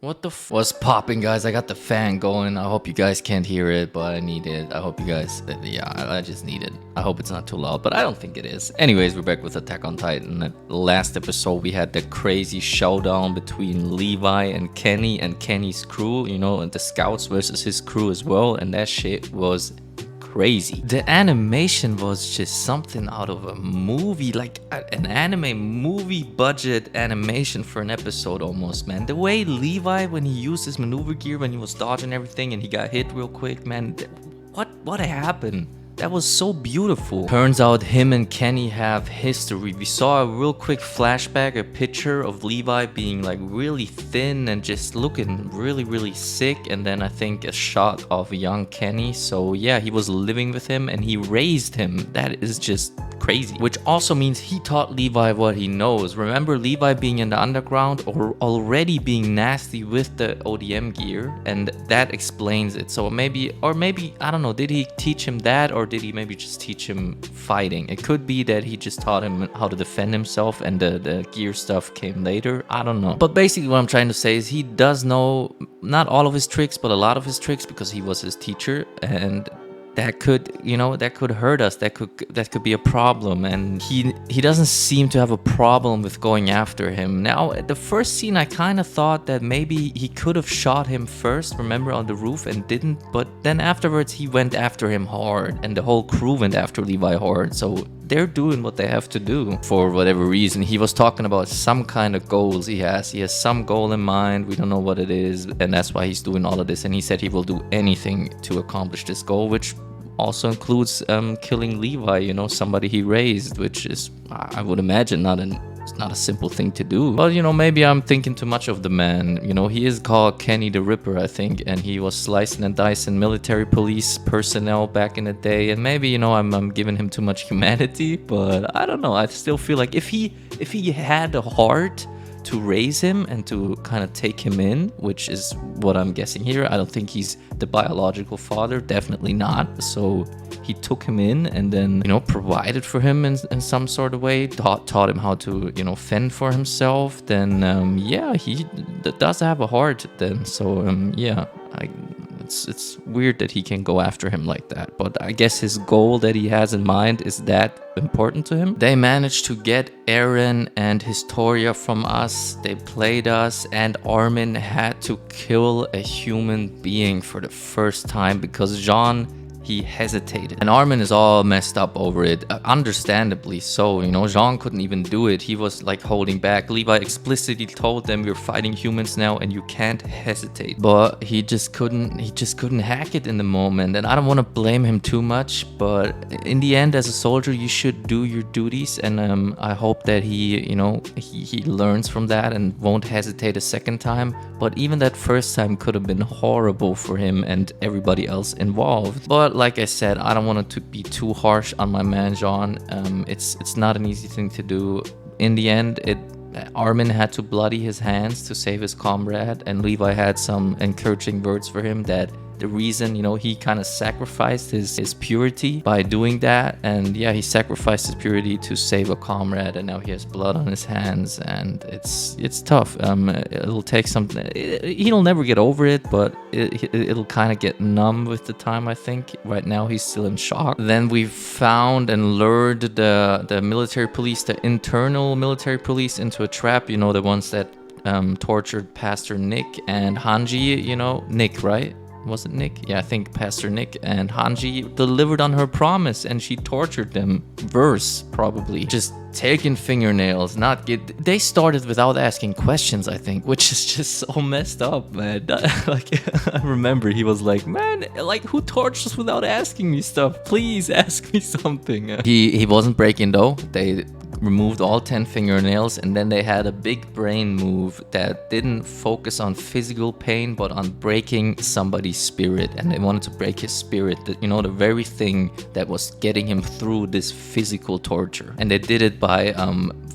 What the what's popping, guys? I got the fan going. I hope you guys can't hear it, but I need it. I hope you guys, yeah, I just need it. I hope it's not too loud, but I don't think it is. Anyways, we're back with Attack on Titan. Last episode, we had the crazy showdown between Levi and Kenny's crew, you know, and the scouts versus his crew as well. And that shit was crazy. The animation was just something out of a movie, like an anime movie budget animation for an episode almost, man. The way Levi, when he used his maneuver gear, when he was dodging everything and he got hit real quick, man, what happened? That was so beautiful. Turns out him and Kenny have history. We saw a real quick flashback, a picture of Levi being like really thin and just looking really sick. And then I think a shot of young Kenny. So yeah, he was living with him and he raised him. That is just crazy. Which also means he taught Levi what he knows. Remember Levi being in the underground or already being nasty with the ODM gear. And that explains it. So maybe, I don't know, did he teach him that, or did he maybe just teach him fighting? It could be that he just taught him how to defend himself and the gear stuff came later. I don't know. But basically what I'm trying to say is he does know not all of his tricks, but a lot of his tricks because he was his teacher, and that could, you know, that could hurt us. That could be a problem. And he doesn't seem to have a problem with going after him. Now, at the first scene, I kind of thought that maybe he could have shot him first, remember, on the roof, and didn't. But then afterwards, he went after him hard, and the whole crew went after Levi hard. So they're doing what they have to do for whatever reason. He was talking about some kind of goals he has. He has some goal in mind. We don't know what it is, and that's why he's doing all of this. And he said he will do anything to accomplish this goal, which also includes killing Levi, you know, somebody he raised, which is, I would imagine, it's not a simple thing to do. But, you know, maybe I'm thinking too much of the man. You know, he is called Kenny the Ripper, I think, and he was slicing and dicing military police personnel back in the day. And maybe, you know, I'm giving him too much humanity, but I don't know. I still feel like if he had a heart to raise him and to kind of take him in, which is what I'm guessing here. I don't think he's the biological father, definitely not. So he took him in and then, you know, provided for him in some sort of way, taught him how to, you know, fend for himself. Then, yeah, he does have a heart then. So, yeah, it's weird that he can go after him like that, but I guess his goal that he has in mind is that important to him. They managed to get Eren and Historia from us. They played us, and Armin had to kill a human being for the first time because Jean, he hesitated. And Armin is all messed up over it, understandably so. You know, Jean couldn't even do it. He was like holding back. Levi explicitly told them, we're fighting humans now and you can't hesitate. But he just couldn't hack it in the moment. And I don't want to blame him too much, but in the end, as a soldier, you should do your duties. And I hope that he, you know, he learns from that and won't hesitate a second time. But even that first time could have been horrible for him and everybody else involved. But like I said, I don't want it to be too harsh on my man Jean. It's not an easy thing to do. In the end, Armin had to bloody his hands to save his comrade, and Levi had some encouraging words for him that the reason, you know, he kind of sacrificed his purity by doing that. And yeah, he sacrificed his purity to save a comrade, and now he has blood on his hands, and it's tough. It'll take some, he'll never get over it, but it'll kind of get numb with the time, I think. Right now he's still in shock. Then we found and lured the military police, the internal military police, into a trap, you know, the ones that tortured Pastor Nick and Hanji, you know, Nick, right? Was it Nick? Yeah, I think Pastor Nick. And Hanji delivered on her promise and she tortured them. Verse, probably. Just taking fingernails, they started without asking questions, I think, which is just so messed up, man. Like, I remember he was like, man, like, who tortures without asking me stuff? Please ask me something. He wasn't breaking though. They removed all 10 fingernails, and then they had a big brain move that didn't focus on physical pain but on breaking somebody's spirit. And they wanted to break his spirit, you know, the very thing that was getting him through this physical torture. And they did it by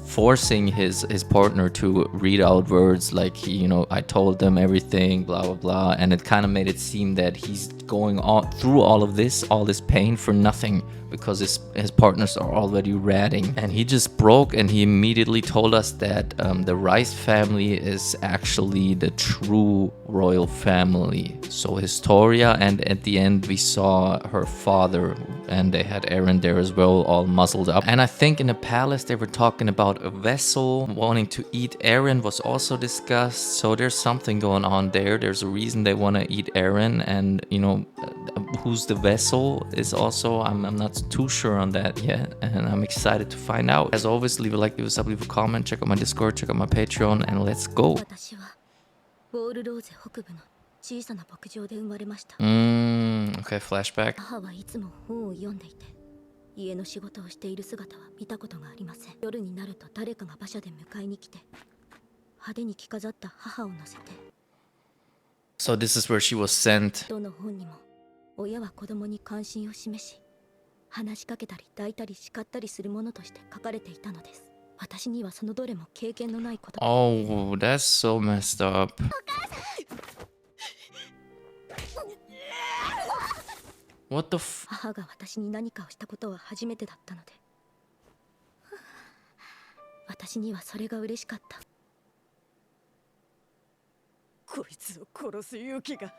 forcing his partner to read out words like, you know, I told them everything, blah blah blah. And it kind of made it seem that he's going through all this pain for nothing, because his partners are already ratting. And he just broke and he immediately told us that the Rice family is actually the true royal family. So Historia, and at the end we saw her father, and they had Eren there as well, all muzzled up. And I think in the palace they were talking about a vessel wanting to eat Eren was also discussed. So there's something going on there. There's a reason they want to eat Eren, and you know, who's the vessel is also, I'm not too sure on that yet, and I'm excited to find out. As always, leave a like, leave a sub, leave a comment, check out my Discord, check out my Patreon, and let's go. Okay, flashback. 家の仕事をしている姿は見たことがありません。夜になると誰かが馬車で迎えに来て、派手に着飾った母を乗せて。So this is where she was sent. どの本にも親は子供に関心を示し、話しかけたり抱いたり叱ったりするものとして書かれていたのです。私にはそのどれも経験のないこと。Oh, that's so messed up. What the f... 母が私に何かをしたことは初めてだったので、私にはそれが嬉しかった。こいつを殺す勇気が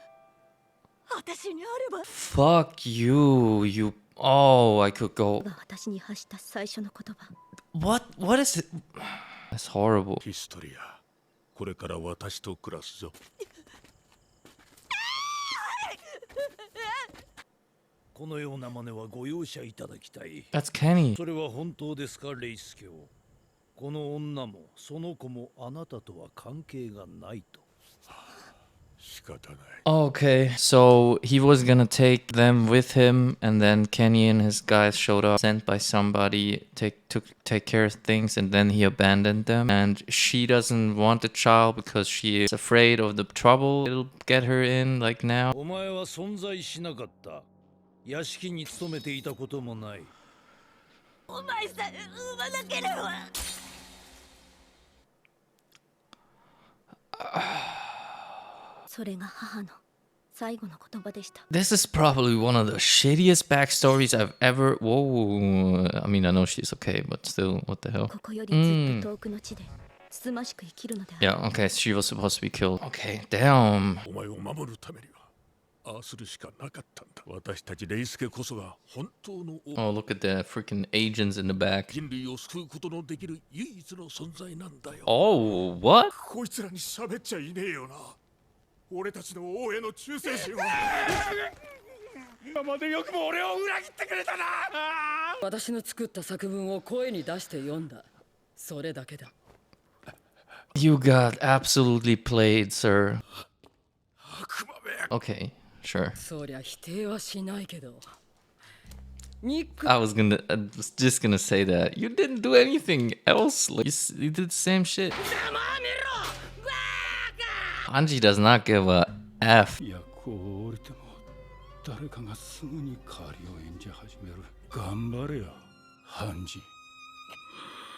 私にあれば。Fuck you, you... Oh, I could go... 私に発した最初の言葉。What is it? That's horrible. ヒストリア、これから私と暮らすぞ。このような真似はご容赦いただきたい。That's Kenny. それは本当ですか、レイスケオ。この女もその子もあなたとは関係がないと。仕方ない。Okay, so he was gonna take them with him, and then Kenny and his guys showed up, sent by somebody, take care of things, and then he abandoned them. And she doesn't want the child because she is afraid of the trouble it'll get her in, like now. お前は存在しなかった。屋敷に勤めていたこともない。お前さん、産まなければ。それが母の最後の言葉でした。This is probably one of the shittiest backstories I've ever... Whoa. I mean, I know she's okay, but still, what the hell? ここよりずっと遠くの地でつつましく生きるのである。Yeah, okay, she was supposed to be killed. Okay, damn. お前を守るためにはああするしかなかったんだ。私たちレイスケこそが本当の Oh, look at the freaking agents in the back. 人類を救うことのできる唯一の存在なんだよ。Oh, what? こいつらに喋っちゃいねえよな。俺たちの王への忠誠心は。今までよくも俺を裏切ってくれたな。私の作った作文を声に出して読んだ。それだけだ。You got absolutely played, sir. Okay, sure. そりゃ否定はしないけど。I was just gonna say that. You didn't do anything else. Like, you did the same shit. Anji does not give a F. 役を降りても誰かがすぐに代わりを演じ始める。頑張れや、ハンジ。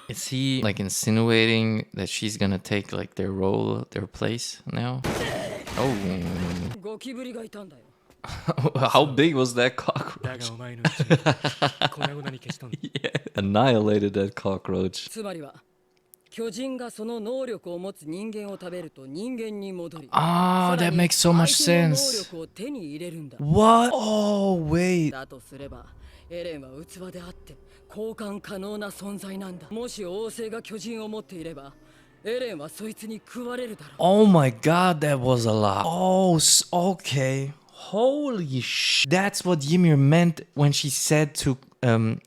Is he like insinuating that she's gonna take like their role, their place now? Oh. ゴキブリがいたんだよ。How big was that cockroach? Yeah, annihilated that cockroach. つまりは巨人がその能力を持つ人間を食べると人間に戻り、 Ah, that makes so much 相手の sense. 能力を手に入れるんだ。 What? Oh, wait. だとすればエレンは器であって交換可能な存在なんだ。もし王政が巨人を持っていればエレンはそいつに食われるだろう。 Oh my god, that was a lot. Oh, okay. Holy sh! That's what Ymir meant when she said to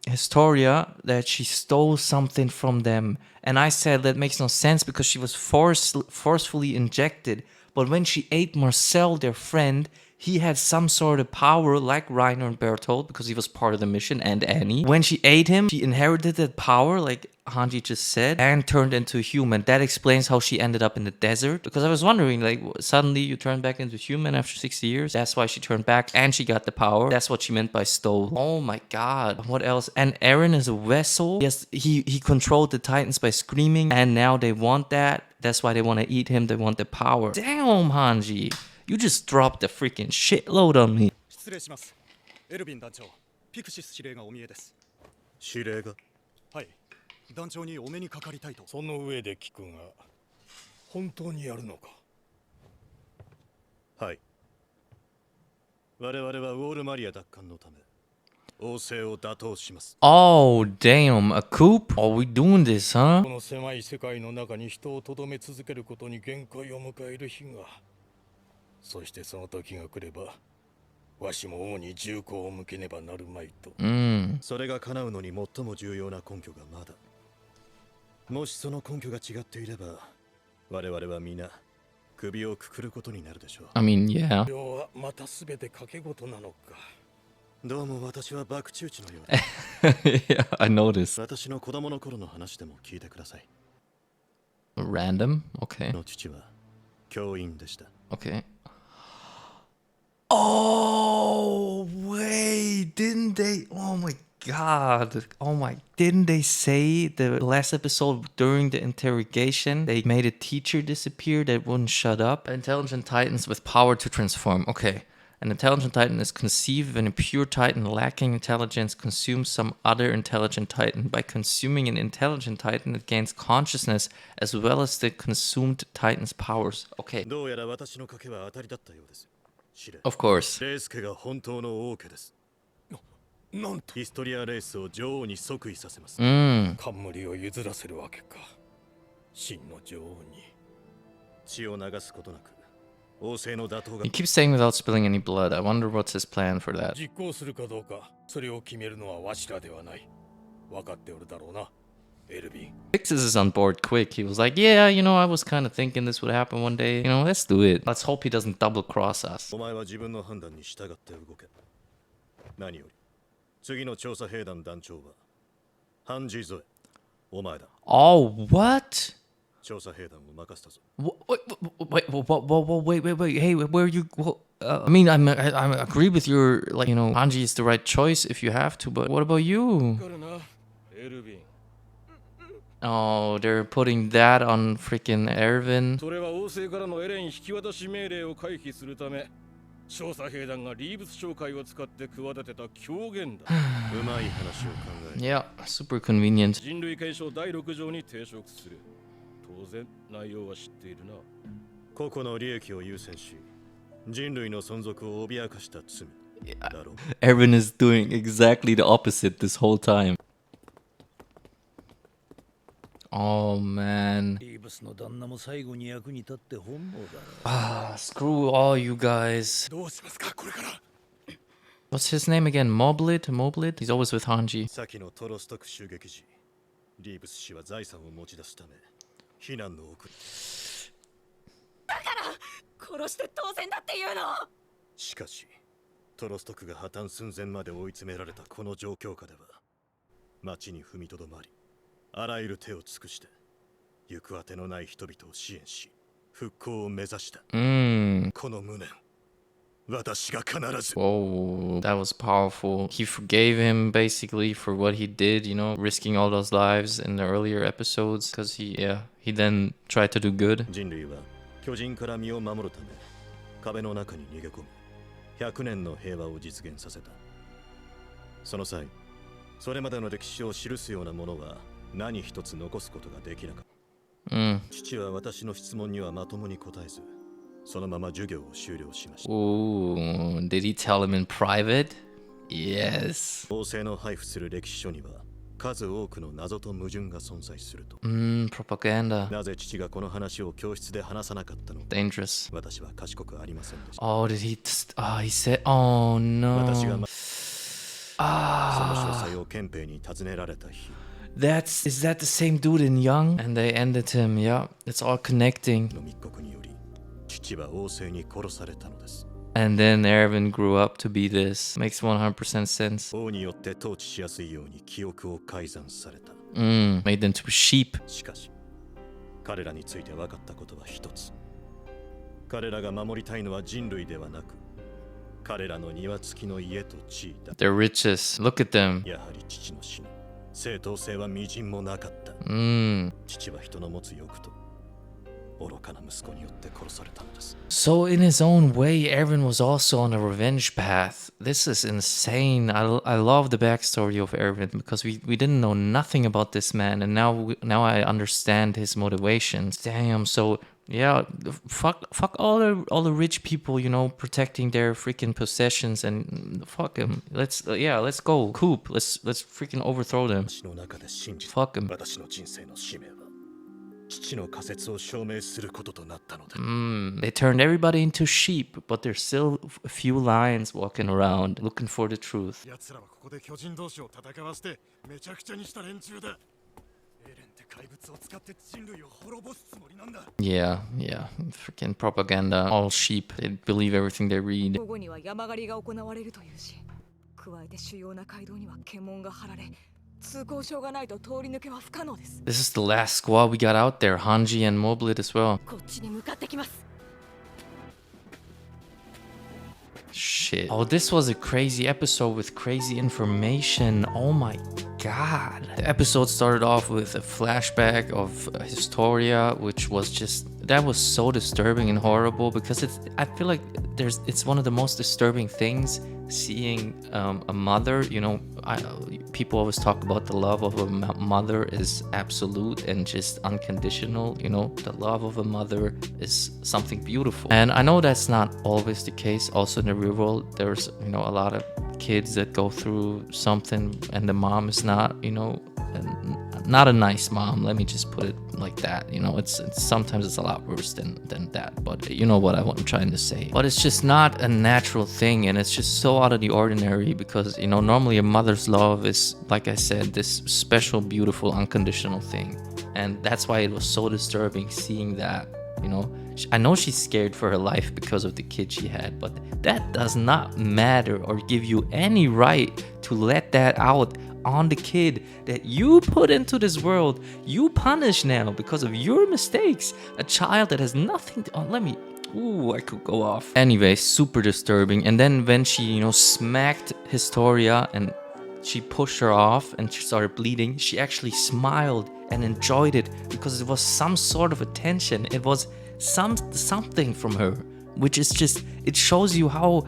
Historia that she stole something from them. And I said that makes no sense because she was forcefully injected. But when she ate Marcel, their friend, he had some sort of power like Reiner and Bertolt because he was part of the mission, and Annie. When she ate him, she inherited that power like Hanji just said and turned into a human. That explains how she ended up in the desert. Because I was wondering, like, suddenly you turn back into human after 60 years. That's why she turned back and she got the power. That's what she meant by stole. Oh my god. What else? And Eren is a vessel. Yes, he controlled the Titans by screaming, and now they want that. That's why they want to eat him. They want the power. Damn, Hanji. You just dropped a freaking shitload on me. 失礼します。エルヴィン団長、ピクシス司令がお見えです。司令が。はい。団長にお目にかかりたいと。その上で聞くが、本当にやるのか？はい。我々はウォールマリア奪還のため王政を打倒します。Oh, damn, a coup? Are we doing this, huh? この狭い世界の中に人をとどめ続けることに限界を迎える日が。そしてその時が来れば、わしも王に銃口を向けねばなるまいと。それが叶うのに最も重要な根拠がまだ。もしその根拠が違っていれば、我々は皆首をくくることになるでしょう。I mean, yeah. 要はまたすべて賭け事なのか。どうも私は爆中地のようで。Yeah, I noticed. 私の子供の頃の話でも聞いてください。Random? Okay. の父は教員でした。Okay. Oh, wait, didn't they? Oh my god. Oh my, didn't they say the last episode during the interrogation they made a teacher disappear that wouldn't shut up? Intelligent titans with power to transform. Okay. An intelligent titan is conceived when a pure titan lacking intelligence consumes some other intelligent titan. By consuming an intelligent titan, it gains consciousness as well as the consumed titan's powers. Okay. どうやら私の賭けは当たりだったようです。司令。Of course. レイスケが本当の王家です。なんとヒストリアレースを女王に即位させます。冠を譲らせるわけか。真の女王に。血を流すことなく王政の打倒が。 He keeps saying without spilling any blood. I wonder what's his plan for that. 実行するかどうか、それを決めるのはわしらではない。分かっておるだろうな、エルヴィン。Pixis is on board quick. He was like, yeah, you know, I was kind of thinking this would happen one day. You know, let's do it. Let's hope he doesn't double cross us. お前は自分の判断に従って動け。何より次の調査兵団団長はハンジーゾエ、お前だ。 Oh, what? 調査兵団を任せたぞ。 Wait. Hey, where are you? Well, I mean, I agree with your, like, you know, Hanji is the right choice if you have to, but what about you? からな、エルヴィン。 Oh, they're putting that on freaking Erwin. それは王政からのエレン引き渡し命令を回避するため、調査兵団がリーブス商会を使って企てた狂言だ。うまい話を考え。 Yeah, super convenient. 人類憲章第6条に抵触する。当然内容は知っているな。個々の利益を優先し、人類の存続を脅かした罪だろう。 Erwin is doing exactly the opposite this whole time. Oh man. リーブスの旦那も最後に役に立って本望だろう。Ah, screw all you guys. どうしますかこれから。 What's his name again? Moblit? He's always with Hanji. 先のトロストク襲撃時、リーブス氏は財産を持ち出すため避難の奥に。殺して当然だっていうの。しかしトロストクが破綻寸前まで追い詰められたこの状況下では町に踏みとどまり、あらゆる手を尽くして行くあてのない人々を支援し復興を目指した。この無念、私が必ず。 Whoa, that was powerful. He forgave him basically for what he did, you know, risking all those lives in the earlier episodes because he then tried to do good. 人類は巨人から身を守るため壁の中に逃げ込み100年の平和を実現させた。その際、それまでの歴史を記すようなものは何一つ残すことができなかった。父は私の質問にはまともに答えず、そのまま授業を終了しました。 Ooh, did he tell him in private? Yes. 王政の配布する歴史書には数多くの謎と矛盾が存在すると。 Propaganda. なぜ父がこの話を教室で話さなかったのか。 Dangerous. 私は賢くありませんでした。 Oh, did he? He said, oh 私が no. その詳細を憲兵に尋ねられた日。Is that the same dude in Young? And they ended him. Yeah, it's all connecting. の密告により、父は王政に殺されたのです。 And then Erwin grew up to be this. Makes 100% sense. 王によって統治しやすいように記憶を改ざんされた。Made them to sheep. しかし、彼らについて分かったことは一つ。彼らが守りたいのは人類ではなく、彼らの庭付きの家と地位だ。They're riches. Look at them. やはり父の死に正当性は微塵もなかった。父は人の持つ欲と愚かな息子によって殺されたのです。 So in his own way, Erwin was also on a revenge path. This is insane. I love the backstory of Erwin because we didn't know nothing about this man, and now I understand his motivations. Damn. So yeah, fuck all the rich people, you know, protecting their freaking possessions, and fuck him. Let's go. Coop. Let's freaking overthrow them. 私の中で信じた Fuck him. 私の人生の使命は父の仮説を証明することとなったので、 They turned everybody into sheep, but there's still a few lions walking around looking for the truth. 奴らはここで巨人同士を戦わせてめちゃくちゃにした連中だ。エレンって怪物を使って人類を滅ぼすつもりなんだ。 Yeah, freaking propaganda. All sheep. They believe everything they read. 午後には山狩りが行われるというし、加えて主要な街道には検問が張られ、通行証がないと通り抜けは不可能です。 This is the last squad we got out there, Hanji and Moblit as well. こっちに向かってきます。 Shit. Oh, this was a crazy episode with crazy information. Oh my god. The episode started off with a flashback of Historia, which was that was so disturbing and horrible because I feel like it's one of the most disturbing things seeing a mother, you know. People always talk about the love of a mother is absolute and just unconditional, you know. The love of a mother is something beautiful, and I know that's not always the case. Also in the real world, there's, you know, a lot of kids that go through something and the mom is not, you know, not a nice mom. Let me just put it like that. You know, it's sometimes it's a lot worse than that, but you know what I'm trying to say. But it's just not a natural thing, and it's just so out of the ordinary because, you know, normally a mother's love is, like I said, this special, beautiful, unconditional thing, and that's why it was so disturbing seeing that. You know, I know she's scared for her life because of the kid she had, but that does not matter or give you any right to let that out on the kid that you put into this world. You punish now because of your mistakes. A child that has nothing to, I could go off. Anyway, super disturbing. And then when she, you know, smacked Historia and she pushed her off and she started bleeding, she actually smiled and enjoyed it because it was some sort of attention. It was something from her, which is just, it shows you how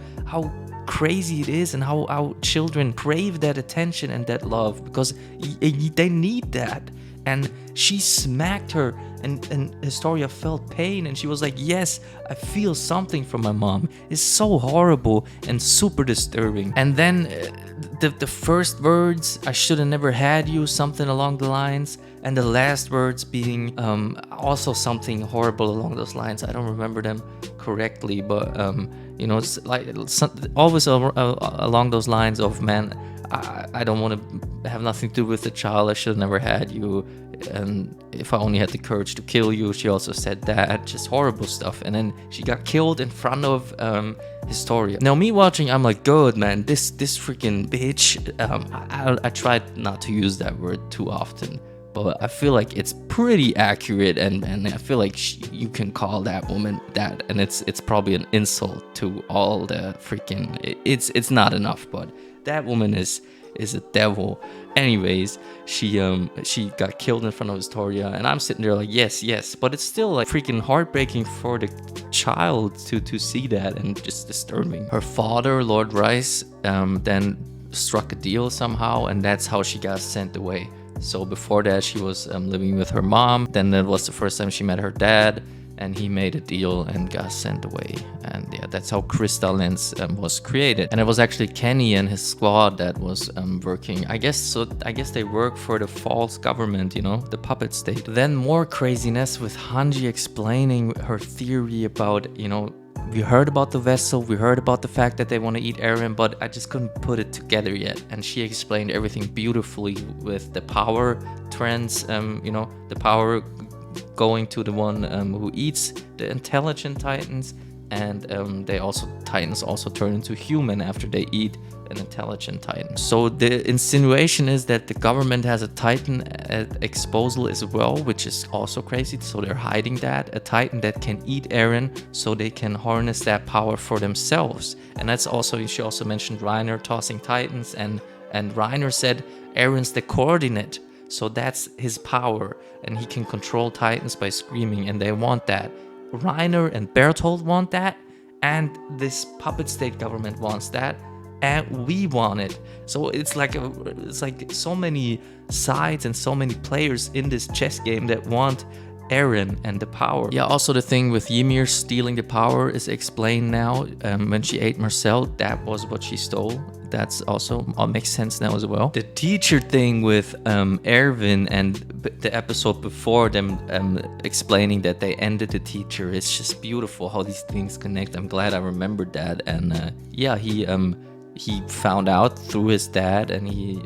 crazy it is and how children crave that attention and that love because they need that. And she smacked her and Historia felt pain and she was like, yes, I feel something from my mom. It's so horrible and super disturbing. And then the first words, I should have never had you, something along the lines, and the last words being also something horrible along those lines. I don't remember them correctly, but you know, it's like always along those lines of, man, I don't want to have nothing to do with the child. I should have never had you. And if I only had the courage to kill you. She also said that. Just horrible stuff. And then she got killed in front of Historia. Now me watching, I'm like, good man, this freaking bitch. I tried not to use that word too often, but I feel like it's pretty accurate, and I feel like you can call that woman that, and it's probably an insult to all the freaking. It's not enough, but that woman is a devil. Anyways, she got killed in front of Historia, and I'm sitting there like, yes, but it's still like freaking heartbreaking for the child to see that, and just disturbing. Her father, Lord Rice, then struck a deal somehow, and that's how she got sent away. So before that, she was living with her mom. Then that was the first time she met her dad, and he made a deal and got sent away. And yeah, that's how Crystal Lens was created. And it was actually Kenny and his squad that was working. I guess they work for the false government, you know, the puppet state. Then more craziness with Hanji explaining her theory about, you know, we heard about the vessel, we heard about the fact that they want to eat Eren, but I just couldn't put it together yet. And she explained everything beautifully with the power trends, you know, the power going to the one who eats the intelligent titans, and titans also turn into human after they eat an intelligent titan. So the insinuation is that the government has a titan at exposal as well, which is also crazy. So they're hiding that, a titan that can eat Eren, so they can harness that power for themselves. And that's also, she also mentioned Reiner tossing titans, and Reiner said Eren's the coordinate So that's his power, and he can control Titans by screaming, and they want that. Reiner and Berthold want that, and this puppet state government wants that, and we want it. So it's like so many sides and so many players in this chess game that want Eren and the power. Yeah, also the thing with Ymir stealing the power is explained now. When she ate Marcel, that was what she stole. That's also all makes sense now as well. The teacher thing with Erwin and the episode before them explaining that they ended the teacher, it's just beautiful how these things connect. I'm glad I remembered that. And yeah, he found out through his dad, and he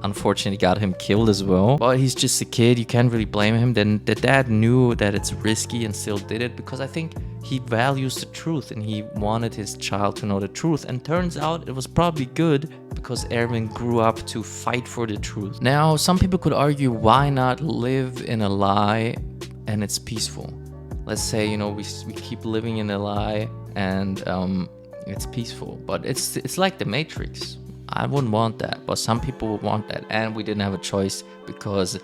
unfortunately got him killed as well. But he's just a kid, you can't really blame him. Then the dad knew that it's risky and still did it because I think he values the truth and he wanted his child to know the truth. And turns out it was probably good because Erwin grew up to fight for the truth. Now, some people could argue, why not live in a lie and it's peaceful? Let's say, you know, we keep living in a lie and it's peaceful, but it's like the Matrix. I wouldn't want that, but some people would want that, and we didn't have a choice because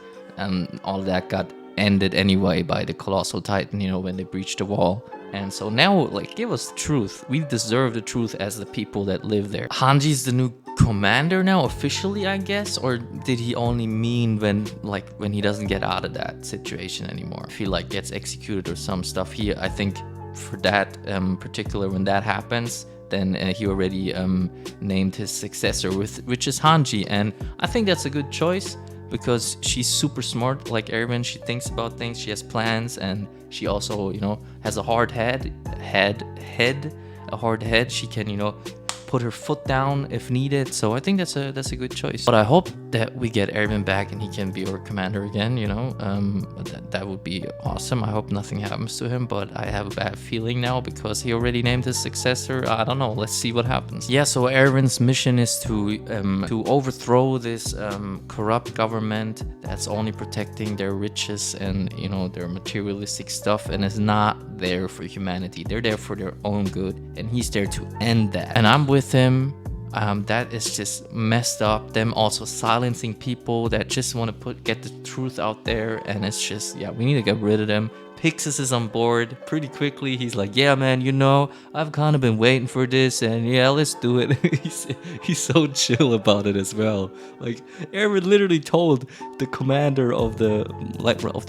all that got ended anyway by the Colossal Titan, you know, when they breached the wall. And so now, like, give us the truth. We deserve the truth as the people that live there. Hanji's the new commander now, officially, I guess, or did he only mean when he doesn't get out of that situation anymore? If he like gets executed or some stuff, I think for that particular, when that happens, then he already named his successor, which is Hanji. And I think that's a good choice because she's super smart like Erwin. She thinks about things, she has plans, and she also, you know, has a hard head. She can, you know, put her foot down if needed. So I think that's a good choice. But I hope that we get Erwin back and he can be our commander again, you know. That would be awesome. I hope nothing happens to him, but I have a bad feeling now because he already named his successor. I don't know. Let's see what happens. Yeah, so Erwin's mission is to overthrow this corrupt government that's only protecting their riches and, you know, their materialistic stuff, and is not there for humanity. They're there for their own good, and he's there to end that. And I'm with him. That is just messed up. Them also silencing people that just want to get the truth out there, and it's just, yeah, we need to get rid of them. Pixis is on board pretty quickly. He's like, yeah, man, you know, I've kind of been waiting for this, and yeah, let's do it. he's so chill about it as well. Like, Erwin literally told the commander of the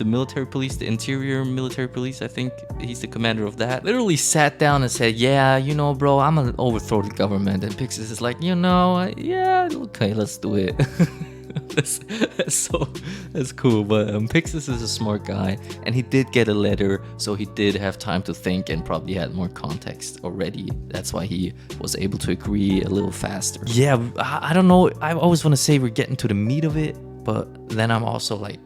military police, the interior military police, I think he's the commander of that, literally sat down and said, yeah, you know, bro, I'm gonna overthrow the government. And Pixis is like, you know, yeah, okay, let's do it. That's cool. But Pixis is a smart guy, and he did get a letter, so he did have time to think and probably had more context already. That's why he was able to agree a little faster. Yeah, I don't know. I always want to say we're getting to the meat of it, but then I'm also like,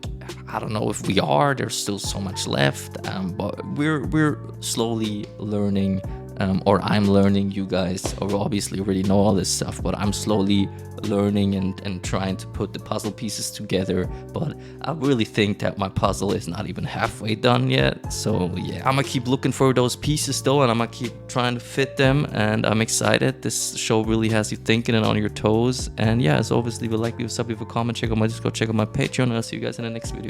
I don't know if we are. There's still so much left, but we're slowly learning. Or I'm learning. You guys obviously already know all this stuff, but I'm slowly learning and trying to put the puzzle pieces together. But I really think that my puzzle is not even halfway done yet. So yeah, I'm gonna keep looking for those pieces though, and I'm gonna keep trying to fit them, and I'm excited. This show really has you thinking and on your toes. And yeah, as always, leave a like, leave a sub, leave a comment, check out my Discord, check out my Patreon, and I'll see you guys in the next video.